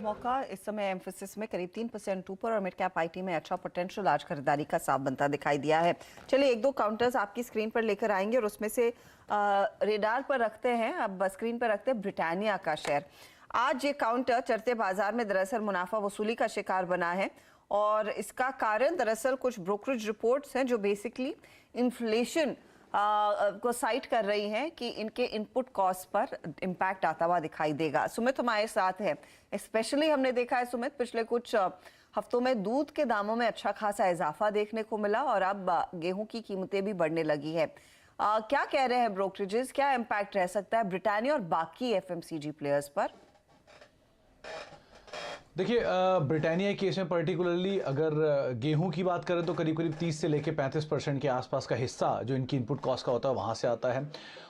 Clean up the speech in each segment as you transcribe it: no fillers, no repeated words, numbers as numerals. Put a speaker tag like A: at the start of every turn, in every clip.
A: मौका इस समय एम्फोसिस में करीब 3% ऊपर और मिड कैप आईटी में अच्छा पोटेंशियल आज खरीदारी का साफ बनता दिखाई दिया है। चलिए एक दो काउंटर्स आपकी स्क्रीन पर लेकर आएंगे और उसमें से रेडार पर रखते हैं, अब स्क्रीन पर रखते हैं ब्रिटानिया का शेयर। आज ये काउंटर चढ़ते बाजार में दरअसल मुनाफा वसूली का शिकार बना है और इसका कारण दरअसल कुछ ब्रोकरेज रिपोर्ट्स हैं जो बेसिकली इन्फ्लेशन को साइट कर रही हैं कि इनके इनपुट कॉस्ट पर इम्पैक्ट आता हुआ दिखाई देगा। सुमित हमारे साथ है। स्पेशली हमने देखा है सुमित, पिछले कुछ हफ्तों में दूध के दामों में अच्छा खासा इजाफा देखने को मिला और अब गेहूं की कीमतें भी बढ़ने लगी है। क्या कह रहे हैं ब्रोकरेजेस, क्या इम्पैक्ट रह सकता है ब्रिटानिया और बाकी एफएमसीजी प्लेयर्स पर?
B: देखिए, ब्रिटानिया केस में पर्टिकुलरली अगर गेहूं की बात करें तो करीब करीब 30 से लेकर 35% के आसपास का हिस्सा जो इनकी इनपुट कॉस्ट का होता है वहां से आता है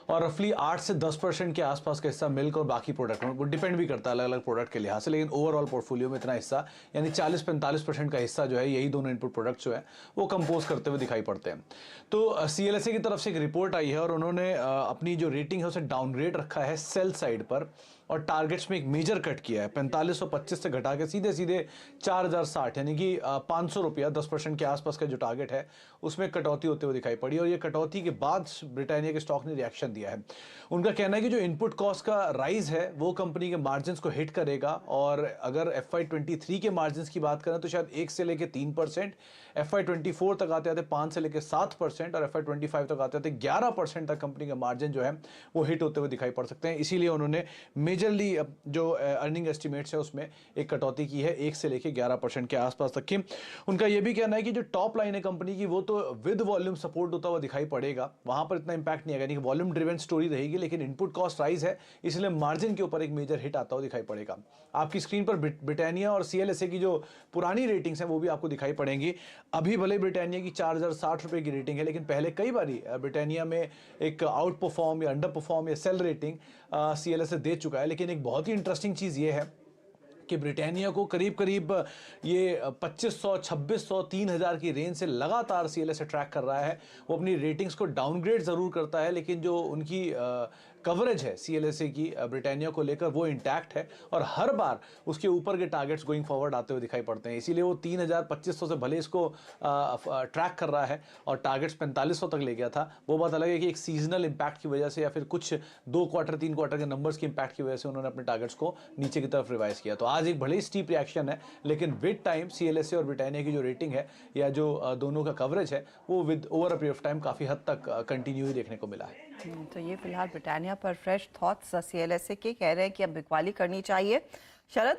B: और रफली 8 से 10% के आसपास का हिस्सा मिल्क और बाकी प्रोडक्ट में, वो डिपेंड भी करता है अलग अलग प्रोडक्ट के लिहाज से, लेकिन ओवरऑल पोर्टफोलियो में इतना हिस्सा यानी 40-45% का हिस्सा जो है यही दोनों इनपुट प्रोडक्ट जो है वो कंपोज करते हुए दिखाई पड़ते हैं। तो सीएलएसए की तरफ से एक रिपोर्ट आई है और उन्होंने अपनी जो रेटिंग है उसे डाउनग्रेड रखा है सेल साइड पर और टारगेट्स में एक मेजर कट किया है। 4525 से घटा के सीधे सीधे 4060 यानी कि 500 रुपया 10% के आसपास का जो टारगेट है उसमें कटौती होते हुए दिखाई पड़ी और ये कटौती के बाद ब्रिटानिया के स्टॉक ने रिएक्शन दिया है। उनका कहना है कि जो इनपुट कॉस्ट का राइज है वो कंपनी के मार्जिन को हिट करेगा और अगर FY23 के मार्जिन की बात करें तो शायद 1 से लेकर 3%, FY24 तक आते आते 5 से लेकर 7% और FY25 तक आते आते 11% तक कंपनी का मार्जिन जो है वो हिट होते हुए दिखाई पड़ सकते हैं। इसीलिए उन्होंने मेजरली जो अर्निंग एस्टिमेट्स है उसमें एक कटौती की है 1 से लेकर 11% के आसपास तक की। उनका यह भी कहना है कि जो टॉप लाइन है कंपनी की वो तो विद वॉल्यूम सपोर्ट होता हुआ दिखाई पड़ेगा, वहां पर इतना इंपैक्ट नहीं आएगा, यानी कि वॉल्यूम ड्रिवन स्टोरी रहेगी, लेकिन इनपुट कॉस्ट राइज है इसलिए मार्जिन के ऊपर एक मेजर हिट आता हुआ दिखाई पड़ेगा। आपकी स्क्रीन पर ब्रिटानिया और सीएलएसए की जो पुरानी रेटिंग्स हैं वो भी आपको दिखाई पड़ेंगी। अभी भले ब्रिटानिया की 4060 रुपए की रेटिंग है, लेकिन पहले कई बारी ब्रिटानिया में एक आउट परफॉर्म या अंडर परफॉर्म या सेल रेटिंग सीएलएसए दे चुका है। लेकिन एक बहुत ही इंटरेस्टिंग चीज़ ये है कि ब्रिटानिया को करीब करीब ये 2500, 2600, 3000 की रेंज से लगातार सीएलएसए ट्रैक कर रहा है। वो अपनी रेटिंग्स को डाउनग्रेड ज़रूर करता है लेकिन जो उनकी कवरेज है सीएलएसए की ब्रिटानिया को लेकर वो इंटैक्ट है और हर बार उसके ऊपर के टारगेट्स गोइंग फॉरवर्ड आते हुए दिखाई पड़ते हैं। इसीलिए वो 3000-2500 से भले इसको ट्रैक कर रहा है और टारगेट्स 4500 तक ले गया था। वो बात अलग है कि एक सीजनल इंपैक्ट की वजह से या फिर कुछ 2 क्वार्टर 3 क्वार्टर के नंबर्स की इंपैक्ट की वजह से उन्होंने अपने टारगेट्स को नीचे की तरफ रिवाइज किया। तो आज एक बड़े स्टीप रिएक्शन है, लेकिन विद टाइम सीएलएसए और ब्रिटानिया की जो रेटिंग है या जो दोनों का कवरेज है वो with over a period of time काफ़ी हद तक कंटिन्यू ही देखने को मिला है।
A: तो ये फिलहाल ब्रिटानिया पर फ्रेश थॉट्स सीएलएसए के कह रहे हैं कि अब बिकवाली करनी चाहिए। शरद